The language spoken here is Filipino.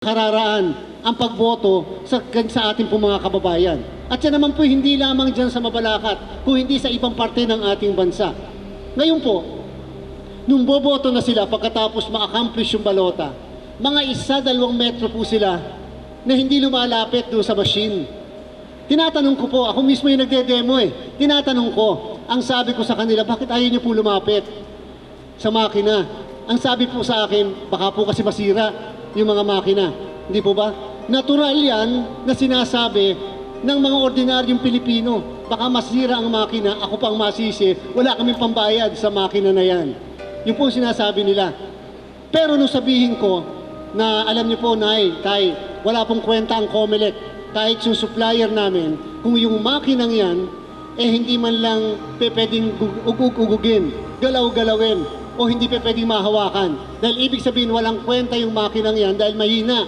kararaan ang pagboto sa ating pong mga kababayan. At yan naman po hindi lamang dyan sa Mabalacat, kung hindi sa ibang parte ng ating bansa. Ngayon po, nung boboto na sila pagkatapos ma-accomplish yung balota, mga 1-2 metro po sila na hindi lumalapit doon sa machine. Tinatanong ko po, ako mismo yung nagde-demo tinatanong ko, ang sabi ko sa kanila, bakit ayaw niyo po lumapit sa makina? Ang sabi po sa akin, baka po kasi masira yung mga makina. Hindi po ba? Natural yan na sinasabi ng mga ordinaryong Pilipino. Baka masira ang makina, ako pang masisi, wala kaming pambayad sa makina na yan. Yun po sinasabi nila. Pero nung sabihin ko na alam niyo po, Nay, Tay, wala pong kwenta ang COMELEC. Kahit yung supplier namin, kung yung makinang yan, hindi man lang pwedeng ugugin, galaw-galawin, o hindi pwedeng mahawakan. Dahil ibig sabihin, walang kwenta yung makinang yan dahil mahina